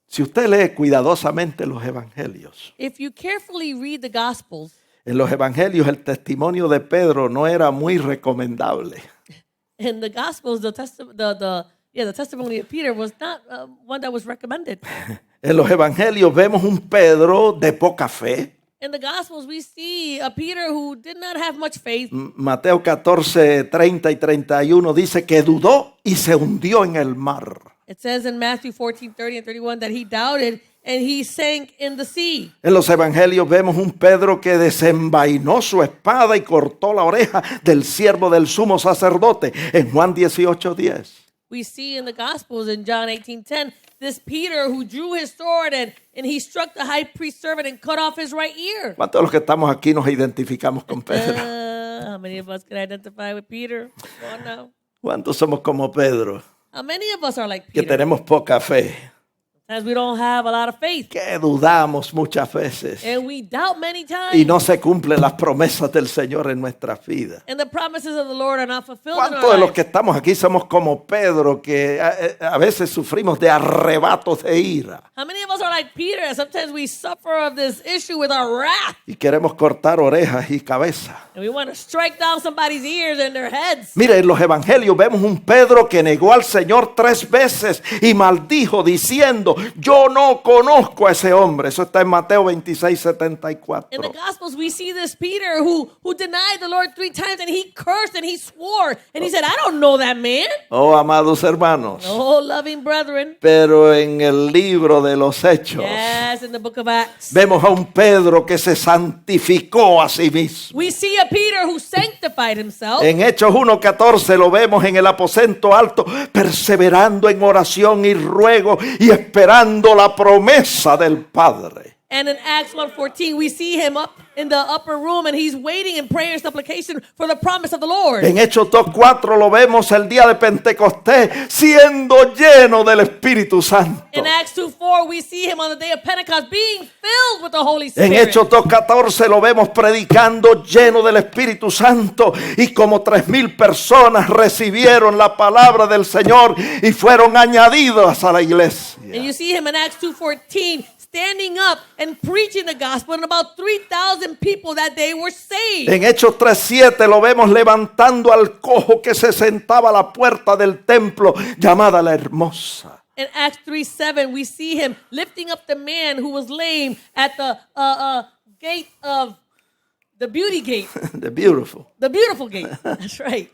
Si usted lee cuidadosamente los evangelios, If you carefully read the Gospels, en los evangelios el testimonio de Pedro no era muy recomendable. in the Gospels, the testimony of Peter was not one that was recommended. En los evangelios vemos un Pedro de poca fe. In the Gospels, we see a Peter who did not have much faith. Mateo 14, 30 y 31 dice que dudó y se hundió en el mar. It says in Matthew 14, 30 and 31 that he doubted and he sank in the sea. En los evangelios vemos un Pedro que desenvainó su espada y cortó la oreja del siervo del sumo sacerdote en Juan 18:10. We see in the Gospels in John 18:10 this Peter who drew his sword and he struck the high priest's servant and cut off his right ear. ¿Cuántos de los que estamos aquí nos identificamos con Pedro? How many of us can identify with Peter? Come on now. ¿Cuántos somos como Pedro? How many of us are like Que Peter? tenemos poca fe, Sometimes we don't have a lot of faith. que dudamos muchas veces And we doubt many times. y no se cumplen las promesas del Señor en nuestras vidas. And the promises of the Lord are not fulfilled in ¿Cuántos our de los lives. que estamos aquí somos como Pedro que a veces sufrimos de arrebatos de ira How many of us are like Peter? Sometimes we suffer of this issue with our wrath. y queremos cortar orejas y cabeza? And we want to strike down somebody's ears and their heads. Mire, en los evangelios vemos un Pedro que negó al Señor 3 veces y maldijo diciendo, yo no conozco a ese hombre. Eso está en Mateo 26, In the 74. Gospels, we see this Peter who denied the Lord 3 times and he cursed and he swore. And he said, I don't know that man. Oh, amados hermanos. Oh, loving brethren. Pero en el libro de los Hechos Yes, in the book of Acts. vemos a un Pedro que se santificó a sí mismo. We see a Peter who sanctified himself. En Hechos 1:14 lo vemos en el aposento alto, perseverando en oración y ruego y esperando la promesa del Padre. And in Acts 1:14, we see him up in the upper room and he's waiting in prayer and supplication for the promise of the Lord. En Hechos 2:4 lo vemos el día de Pentecostés siendo lleno del Espíritu Santo. In Acts 2:4, we see him on the day of Pentecost being filled with the Holy En Spirit. Hechos 2:14 lo vemos predicando lleno del Espíritu Santo y como 3,000 personas recibieron la palabra del Señor y fueron añadidas a la iglesia. And you see him in Acts 2:14 standing up and preaching the gospel, and about 3,000 people that day were saved. En Hechos 3:7 lo vemos levantando al cojo que se sentaba a la puerta del templo llamada la Hermosa. In Acts 3:7, we see him lifting up the man who was lame at the gate of the beauty gate, The beautiful. the beautiful gate. That's right.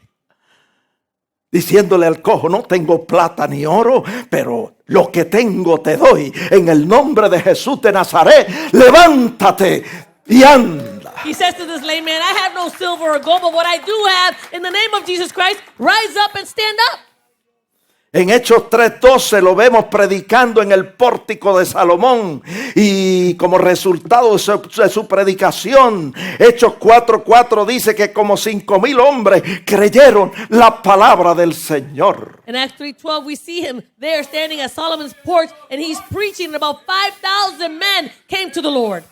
Diciéndole al cojo, no tengo plata ni oro, pero lo que tengo te doy. En el nombre de Jesús de Nazaret, levántate y anda. He says to this lame man, I have no silver or gold, but what I do have, in the name of Jesus Christ, rise up and stand up. En Hechos 3:12 lo vemos predicando en el pórtico de Salomón y como resultado de su predicación, Hechos 4:4 dice que como 5,000 hombres creyeron la palabra del Señor. In Acts 3:12, we see him there standing at Solomon's porch, and he's preaching, and about 5,000 men came to the Lord.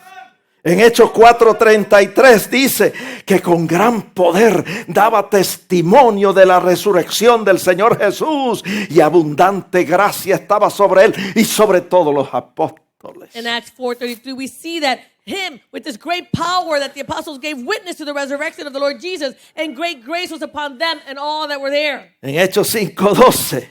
En Hechos 4:33 dice que con gran poder daba testimonio de la resurrección del Señor Jesús y abundante gracia estaba sobre él y sobre todos los apóstoles. In Acts 4:33, we see that him, with this great power that the apostles gave witness to the resurrection of the Lord Jesus, and great grace was upon them and all that were there. En Hechos 5:12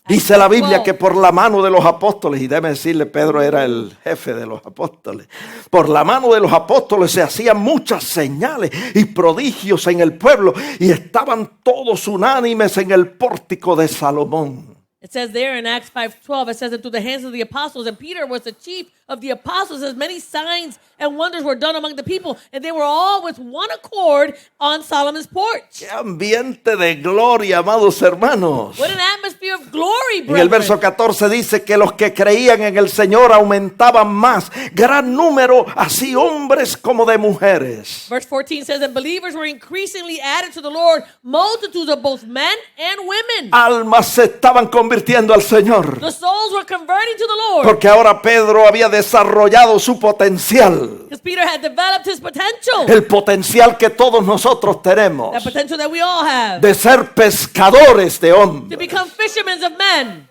dice la Biblia que por la mano de los apóstoles, y déjeme decirle, Pedro era el jefe de los apóstoles, por la mano de los apóstoles se hacían muchas señales y prodigios en el pueblo y estaban todos unánimes en el pórtico de Salomón. It says there in Acts 5:12, it says that through the hands of the apostles, and Peter was the chief of the apostles as many signs and wonders were done among the people. And they were all with one accord on Solomon's porch. ¡Qué ambiente de gloria, amados hermanos! What an atmosphere of glory, En el verso brethren. 14 dice que los que creían en el Señor aumentaban más, gran número, así hombres como de mujeres. Verse 14 says, and believers were increasingly added to the Lord, multitudes of both men and women. Almas se estaban convirtiendo al Señor, The souls were converting to the Lord. porque ahora Pedro había desarrollado su potencial, Because Peter had developed his potential. el potencial que todos nosotros tenemos, That potential that we all have. de ser pescadores de To hombres. become fishermen of men.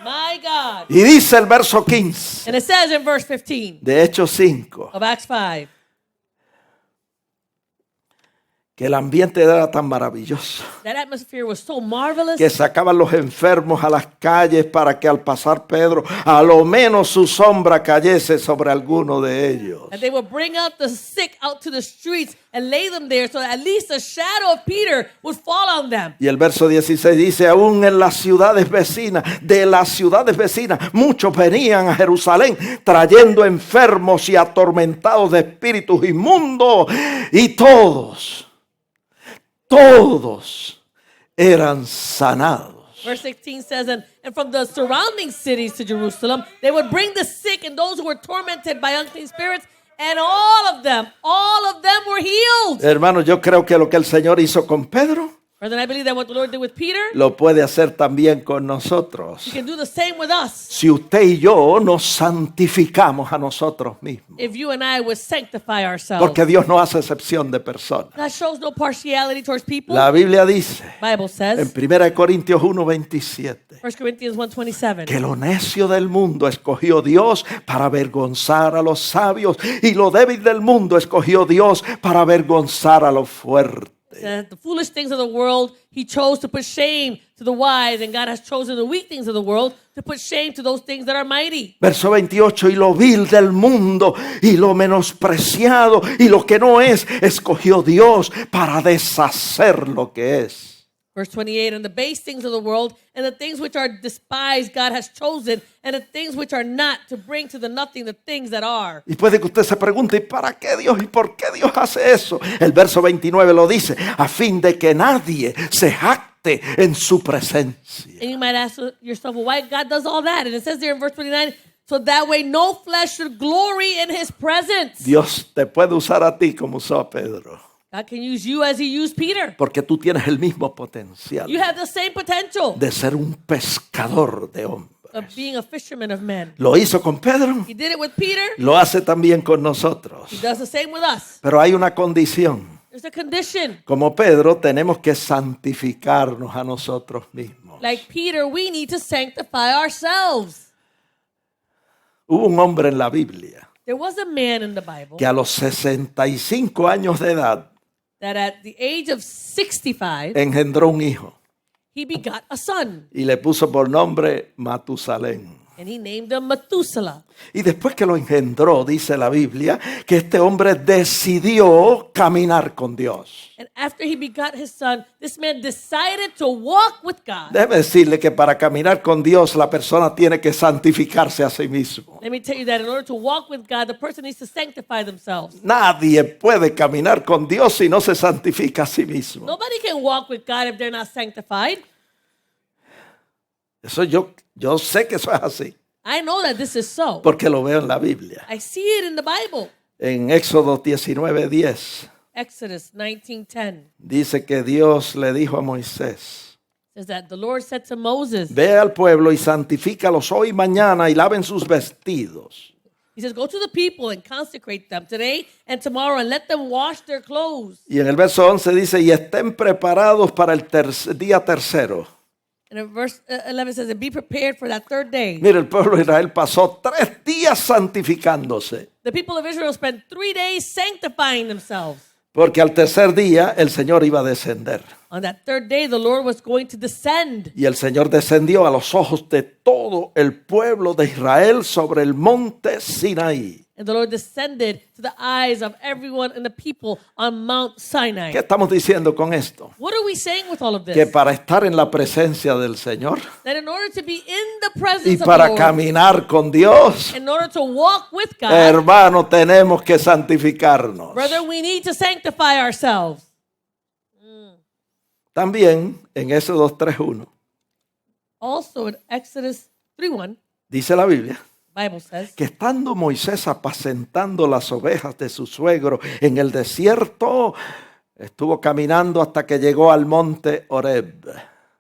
My God. Y dice el verso 15 And it says in verse 15 de Hechos 5, of Acts 5 que el ambiente era tan maravilloso that atmosphere was so marvelous que sacaban los enfermos a las calles para que al pasar Pedro a lo menos su sombra cayese sobre alguno de ellos. that they would bring out the sick out to the streets and lay them there so that at least the shadow of Peter would fall on them. Y el verso 16 dice, aún en las ciudades vecinas, de las ciudades vecinas, muchos venían a Jerusalén trayendo enfermos y atormentados de espíritus inmundos, y todos eran sanados. Verse 16 says, and from the surrounding cities to Jerusalem, they would bring the sick and those who were tormented by unclean spirits, and all of them were healed. Hermanos, yo creo que lo que el Señor hizo con Pedro, Brethren, I believe that what the Lord did with Peter, lo puede hacer también con nosotros. He can do the same with us. Si usted y yo nos santificamos a nosotros mismos. If you and I would sanctify ourselves. Porque Dios no hace excepción de personas. God shows no partiality towards people. La Biblia dice Bible en says, 1 Corintios 1:27 1 Corinthians 1:27, que lo necio del mundo escogió Dios para avergonzar a los sabios, y lo débil del mundo escogió Dios para avergonzar a los fuertes. that the foolish things of the world He chose to put shame to the wise, and God has chosen the weak things of the world to put shame to those things that are mighty. Verso 28, y lo vil del mundo y lo menospreciado y lo que no es, escogió Dios para deshacer lo que es. Verse 28, and the base things of the world and the things which are despised God has chosen, and the things which are not, to bring to the nothing the things that are. Y puede que usted se pregunte, ¿y para qué Dios? ¿Y por qué Dios hace eso? El verso 29 lo dice, a fin de que nadie se jacte en su presencia. And you might ask yourself, well, why God does all that? And it says there in verse 29, so that way no flesh should glory in His presence. Dios te puede usar a ti como usó a Pedro, God can use you as He used Peter. porque tú tienes el mismo potencial You have the same potential de ser un pescador de hombres. of being a fisherman of men. Lo hizo con Pedro, He did it with Peter. lo hace también con nosotros. He does the same with us. Pero hay una condición. There's a condition. Como Pedro, tenemos que santificarnos a nosotros mismos. Like Peter, we need to sanctify ourselves. Hubo un hombre en la Biblia There was a man in the Bible que a los 65 años de edad that at the age of 65, engendró un hijo he begot a son, y le puso por nombre Matusalén. and he named him Methuselah. Y después que lo engendró, dice la Biblia, que este hombre decidió caminar con Dios. And after he begot his son, this man decided to walk with God. Déjeme decirle que para caminar con Dios la persona tiene que santificarse a sí mismo. Let me tell you that in order to walk with God, the person needs to sanctify themselves. Nadie puede caminar con Dios si no se santifica a sí mismo. Nobody can walk with God if they're not sanctified. Eso yo sé que eso es así, I know that this is so. porque lo veo en la Biblia. I see it in the Bible. En Éxodo 19:10 Exodus 19:10 dice que Dios le dijo a Moisés, says that the Lord said to Moses, ve al pueblo y santifícalos hoy y mañana y laven sus vestidos. He says, go to the people and consecrate them today and tomorrow and let them wash their clothes. Y en el verso 11 dice, y estén preparados para el día tercero. And in verse 11 says, and be prepared for that third day. Mire, el pueblo de Israel pasó 3 días santificándose, The people of Israel spent 3 days sanctifying themselves. porque al tercer día el Señor iba a descender. On that third day, the Lord was going to descend. Y el Señor descendió a los ojos de todo el pueblo de Israel sobre el monte Sinaí. And And the Lord descended to the eyes of everyone and the people on Mount Sinai. ¿Qué estamos diciendo con esto? What are we saying with all of this? Que para estar en la presencia del Señor That in order to be in the y presence of the para Lord, caminar con Dios, in order to walk with God, hermano, tenemos que santificarnos. brother, we need to sanctify ourselves. También en Éxodo 3:1 Also in Exodus 3:1, dice la Biblia Bible says, que estando Moisés apacentando las ovejas de su suegro en el desierto, estuvo caminando hasta que llegó al monte Horeb.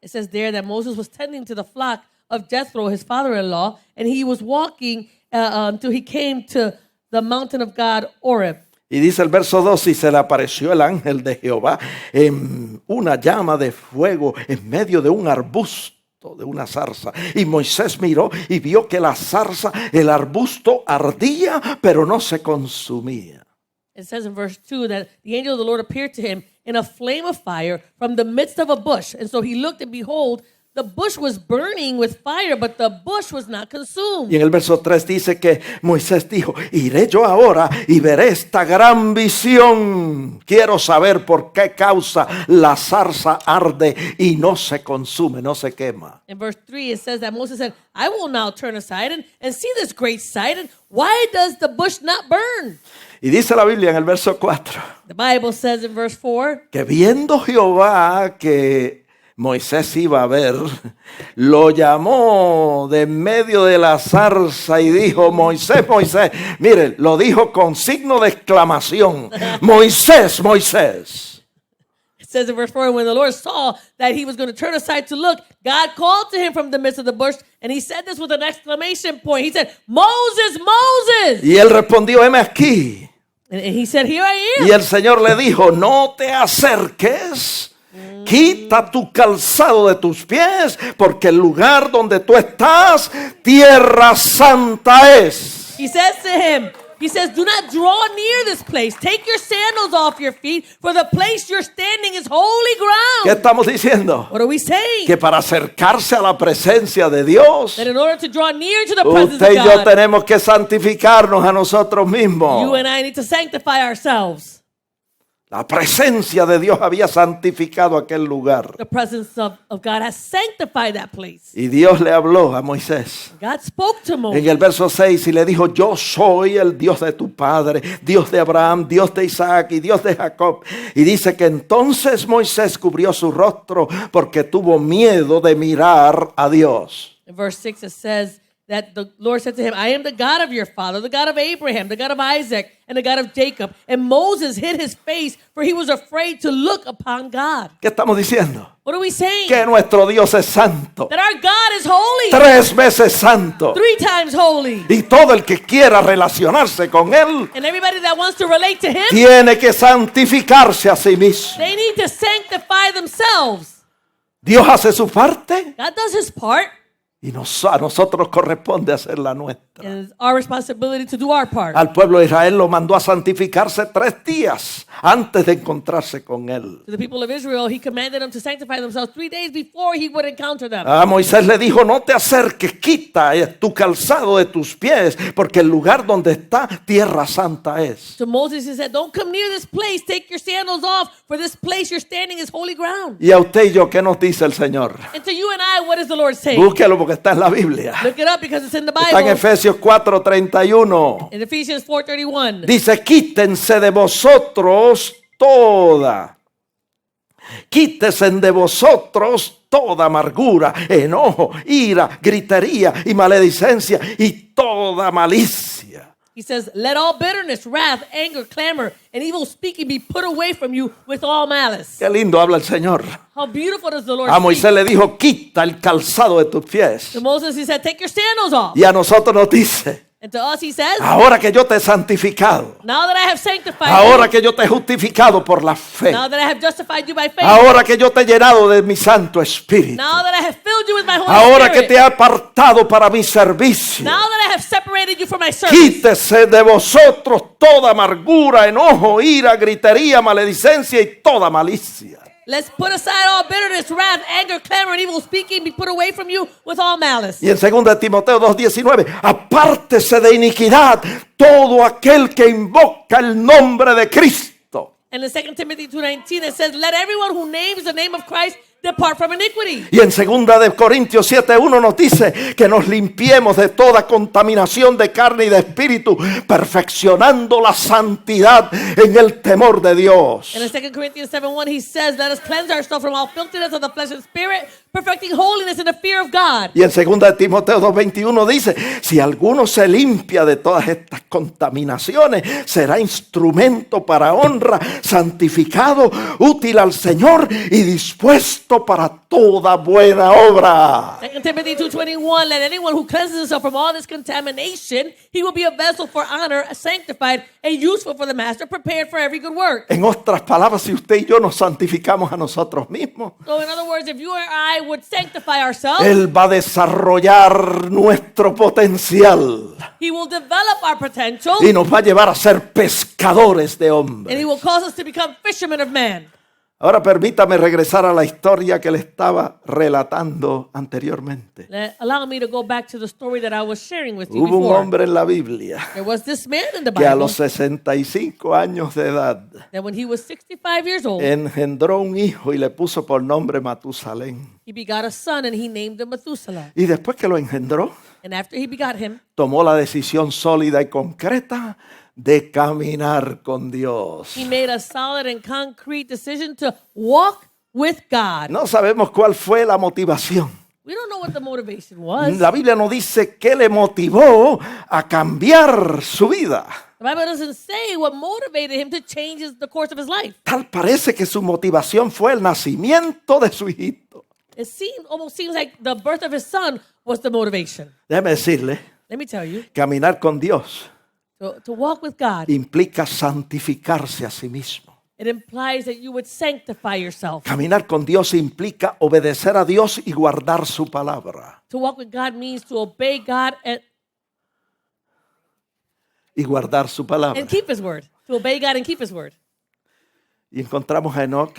it says there that Moses was tending to the flock of Jethro, his father-in-law, and he was walking until he came to the mountain of God, Horeb. Y dice el verso 2, y se le apareció el ángel de Jehová en una llama de fuego en medio de un arbusto, de una zarza. Y Moisés miró y vio que la zarza, el arbusto ardía, pero no se consumía. It says in verse 2 that the angel of the Lord appeared to him in a flame of fire from the midst of a bush. And so he looked, and behold, the bush was burning with fire, but the bush was not consumed. Y en el verso 3 dice que Moisés dijo, iré yo ahora y veré esta gran visión. Quiero saber por qué causa la zarza arde y no se consume, no se quema. In verse 3, it says that Moses said, I will now turn aside and see this great sight. And why does the bush not burn? Y dice la Biblia en el verso 4, The Bible says in verse 4, que viendo Jehová que Moisés iba a ver, lo llamó de en medio de la zarza y dijo, Moisés, Moisés, mire, lo dijo con signo de exclamación, Moisés, Moisés. it says in verse 4, when the Lord saw that he was going to turn aside to look, God called to him from the midst of the bush, and he said this with an exclamation point. He said, Moses, Moses! Y él respondió, heme aquí. And he said, here I am. Y el Señor le dijo, no te acerques. Quita tu calzado de tus pies, porque el lugar donde tú estás, tierra santa es. He says to him, he says, do not draw near this place. Take your sandals off your feet, for the place you're standing is holy ¿Qué ground. estamos diciendo? What are we saying? Que para acercarse a la presencia de Dios, That in order to draw near to the presence usted y of yo God, tenemos que santificarnos a nosotros mismos. you and I need to sanctify ourselves. La presencia de Dios había santificado aquel lugar. The presence of God has sanctified that place. Y Dios le habló a Moisés. God spoke to En Moses. el verso 6 y le dijo, yo soy el Dios de tu padre, Dios de Abraham, Dios de Isaac y Dios de Jacob. Y dice que entonces Moisés cubrió su rostro porque tuvo miedo de mirar a Dios. In verse 6, it says that the Lord said to him, I am the God of your father, the God of Abraham, the God of Isaac, and the God of Jacob. And Moses hid his face, for he was afraid to look upon God. ¿Qué estamos diciendo? What are we saying? Que nuestro Dios es santo, That our God is holy, 3 veces santo. 3 times holy. Y todo el que quiera relacionarse con Él And everybody that wants to relate to him, tiene que santificarse a sí mismo. they need to sanctify themselves. Dios hace su parte God does his part, y a nosotros corresponde hacer la nuestra. and it's our responsibility to do our part. Al pueblo de Israel lo mandó a santificarse 3 días antes de encontrarse con Él. To the people of Israel, he commanded them to sanctify themselves 3 days before he would encounter them. A Moisés le dijo, no te acerques, quita tu calzado de tus pies, porque el lugar donde está, tierra santa es. To Moses, he said, don't come near this place. Take your sandals off, for this place you're standing is holy ground. Y a usted y yo, ¿qué nos dice el Señor? And to you and I, what is the Lord saying? Búsquelo porque está en la Biblia. Look it up because it's in the Está en Bible. Efesios 4:31. In Ephesians 4:31. Dice, quítense de vosotros quítese de vosotros toda amargura, enojo, ira, gritería y maledicencia y toda malicia. He says, let all bitterness, wrath, anger, clamor, and evil speaking be put away from you with all malice. Qué lindo habla el Señor. How beautiful does the Lord A speak. Moisés le dijo, quita el calzado de tus pies. To Moses, he said, take your sandals off. Y a nosotros nos dice, And to us, he says, ahora que yo te he santificado, now that I have sanctified ahora you, que yo te he justificado por la fe, now that I have justified you by faith, ahora que yo te he llenado de mi Santo Espíritu, now that I have filled you with my Holy ahora que Spirit, te he apartado para mi servicio, now that I have separated you from my service, quítese de vosotros toda amargura, enojo, ira, gritería, maledicencia y toda malicia. Let's put aside all bitterness, wrath, anger, clamor, and evil speaking. Be put away from you with all malice. Y en 2 Timoteo 2:19, apártese de iniquidad todo aquel que invoca el nombre de Cristo. And in 2 Timothy 2:19, it says, let everyone who names the name of Christ depart from iniquity. Y en 2 Corintios 7:1 nos dice que nos limpiemos de toda contaminación de carne y de espíritu, perfeccionando la santidad en el temor de Dios. And in 2 Corinthians 7:1, he says, let us cleanse ourselves from all filthiness of the flesh and spirit, perfecting holiness in the fear of God. Y en 2 Timoteo 2:21 dice, si alguno se limpia de todas estas contaminaciones, será instrumento para honra, santificado, útil al Señor y dispuesto para toda buena obra. 2 Timothy 2:21, let anyone who cleanses himself from all this contamination, he will be a vessel for honor, sanctified and useful for the master, prepared for every good work. En otras palabras, si usted y yo nos santificamos a nosotros mismos, So in other words, if you or I would sanctify ourselves, Él va a desarrollar nuestro potencial he will develop our potential y nos va a llevar a ser pescadores de and hombres. he will cause us to become fishermen of men. Ahora permítame regresar a la historia que le estaba relatando anteriormente. Allow me to go back to the story that I was sharing with you Hubo un before. hombre en la Biblia There was this man in the que a Bible los 65 años de edad that when he was 65 years old, engendró un hijo y le puso por nombre Matusalén. he begot a son and he named him Methuselah. Y después que lo engendró, And after he begot him, tomó la decisión sólida y concreta de caminar con Dios. he made a solid and concrete decision to walk with God. No sabemos cuál fue la motivación. We don't know what the motivation was. La Biblia no dice qué le motivó a cambiar su vida. The Bible doesn't say what motivated him to change the course of his life. Tal parece que su motivación fue el nacimiento de su hijito. It almost seems like the birth of his son was the motivation. Déjeme decirle, Let me tell you, caminar con Dios to walk with God, implica santificarse a sí mismo. it implies that you would sanctify yourself. Caminar con Dios implica obedecer a Dios y guardar su palabra. To walk with God means to obey God Y guardar su palabra. and keep his word. To obey God and keep his word. Y encontramos a Enoc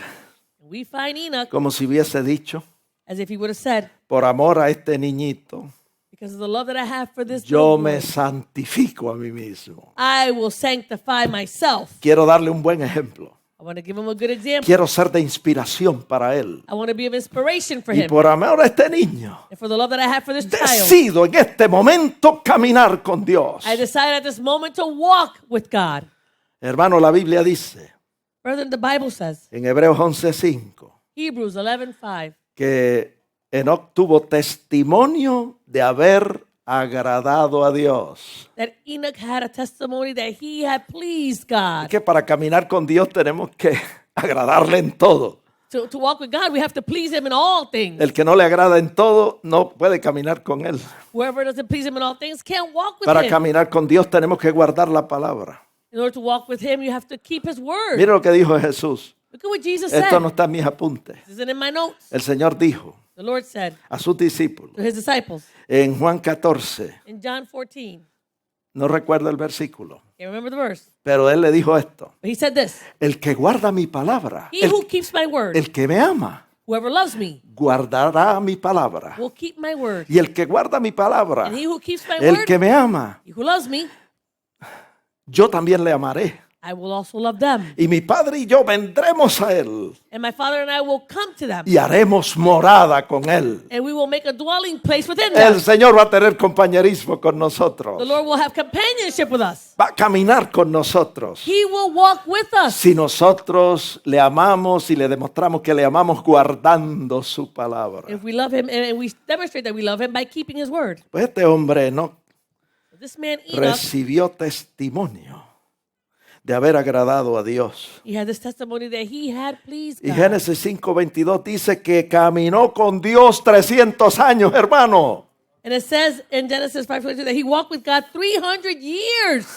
We find Enoch como si hubiese dicho, as if he would have said, por amor a este niñito, because of the love that I have for this yo little me boy, santifico a mí mismo. I will sanctify myself. Quiero darle un buen ejemplo. I want to give him a good example. Quiero ser de inspiración para él. I want to be of inspiration for Y him. por amor a este niño, And for the love that I have for this child, decido en este momento caminar con Dios. I decide at this moment to walk with God. Hermano, la Biblia dice Brethren, the Bible says, en Hebreos 11:5 Hebrews 11:5, que Enoc tuvo testimonio de haber agradado a Dios. that Enoch had a testimony that he had pleased God. Que para caminar con Dios tenemos que agradarle en todo. To walk with God, we have to please him in all things. El que no le agrada en todo no puede caminar con él. Whoever doesn't please him in all things can't walk with Para him. caminar con Dios tenemos que guardar la palabra. In order to walk with him, you have to keep his word. Mira lo que dijo Jesús. Look at what Jesus Esto said. no está en mis apuntes. This isn't in my notes. El Señor dijo The Lord said a sus discípulos to his disciples en Juan 14, in John 14. no recuerdo el versículo, Can't remember the verse. pero él le dijo esto: But he said this. el que guarda mi palabra, He who keeps my word, el que me ama, whoever loves me, guardará mi palabra. will keep my word. Y el que guarda mi palabra, And he who keeps my el word, que me ama, he who loves me, yo también le amaré. I will also love them. Y mi Padre y yo vendremos a él And my Father and I will come to them. y haremos morada con él. And we will make a dwelling place within El them. Señor va a tener compañerismo con The nosotros. Lord will have companionship with us. Va a caminar con nosotros. He will walk with us. Si nosotros le amamos y le demostramos que le amamos guardando su palabra. If we love him and we demonstrate that we love him by keeping his word. Pues este hombre no This man Enoch, recibió testimonio de haber agradado a Dios. he had this testimony that he had pleased Y God. Génesis 5:22 dice que caminó con Dios 300 años, hermano. And it says in Genesis 5:22 that he walked with God 300 years.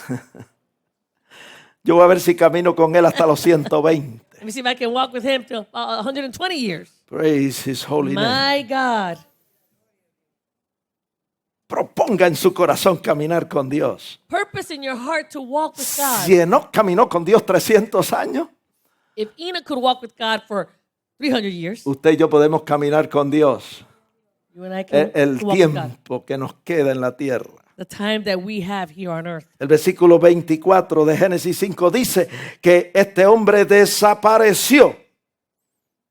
Yo voy a ver si camino con él hasta los 120. Let me see if I can walk with him till 120 years. Praise his holy name. My God. Proponga en su corazón caminar con Dios. Purpose in your heart to walk with God. Si Enoc caminó con Dios 300 años, If Enoch could walk with God for 300 years, usted y yo podemos caminar con Dios you and I can el walk with God. tiempo que nos queda en la tierra. The time that we have here on earth. El versículo 24 de Génesis 5 dice que este hombre desapareció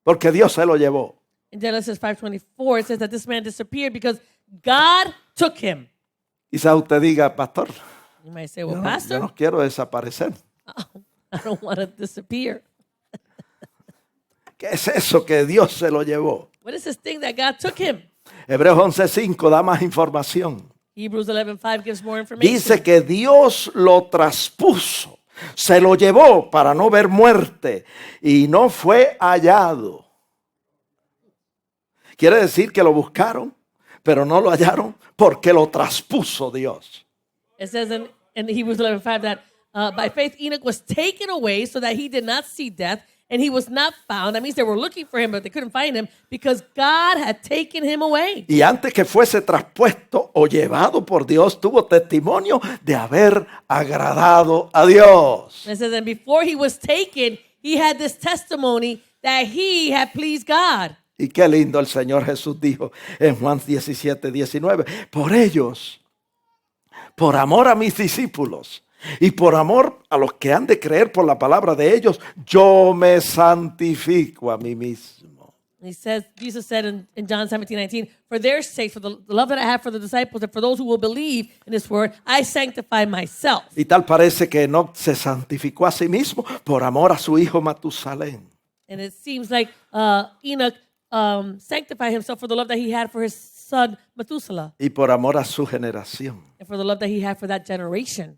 porque Dios se lo llevó. In Genesis 5:24, it says that this man disappeared because God took him. Quizás usted diga, pastor, You might say, yo well, no, Pastor, yo no quiero desaparecer. I don't want to disappear. ¿Qué es eso que Dios se lo llevó? What is this thing that God took him? Hebreos 11:5 da más información. Hebrews 11:5 gives more information. Dice que Dios lo traspuso, se lo llevó para no ver muerte y no fue hallado. Quiere decir que lo buscaron, pero no lo hallaron porque lo traspuso Dios. It says in Hebrews 11:5 that by faith Enoch was taken away so that he did not see death, and he was not found. That means they were looking for him, but they couldn't find him because God had taken him away. Y antes que fuese traspuesto o llevado por Dios, tuvo testimonio de haber agradado a Dios. And it says, and before he was taken, he had this testimony that he had pleased God. Y qué lindo el Señor Jesús dijo en Juan 17:19. Por ellos, por amor a mis discípulos y por amor a los que han de creer por la palabra de ellos, yo me santifico a mí mismo. And he says, Jesus said in John 17:19, for their sake, for the love that I have for the disciples and for those who will believe in this word, I sanctify myself. Y tal parece que Enoc se santificó a sí mismo por amor a su hijo Matusalén. And it seems like Enoch sanctified himself for the love that he had for his son Methuselah Y por amor a su generación. and for the love that he had for that generation.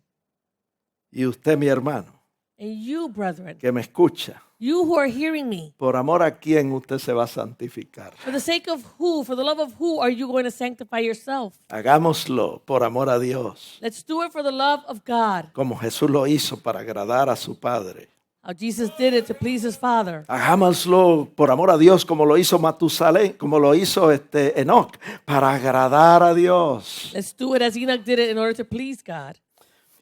Y usted, mi hermano, And you, brethren, que me escucha, you who are hearing me, por amor a quién usted se va a santificar. for the sake of who, for the love of who are you going to sanctify yourself? Hagámoslo por amor a Dios, Let's do it for the love of God. como Jesús lo hizo para agradar a su Padre. How Jesus did it to please his Father. Hagámoslo por amor a Dios, como lo hizo Matusalén, como lo hizo Enoc, para agradar a Dios. Let's do it as Enoch did it in order to please God.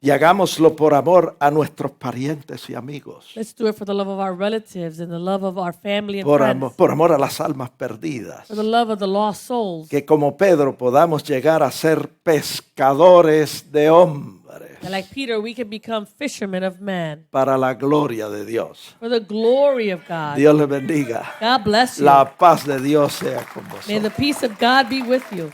Y hagámoslo por amor a nuestros parientes y amigos. Let's do it for the love of our relatives and the love of our family and friends. Por amor a las almas perdidas. For the love of the lost souls. Que como Pedro podamos llegar a ser pescadores de hombres. And like Peter, we can become fishermen of men. Para la gloria de Dios. For the glory of God. Dios les bendiga. God bless you. La paz de Dios sea con May the vosotros. peace of God be with you.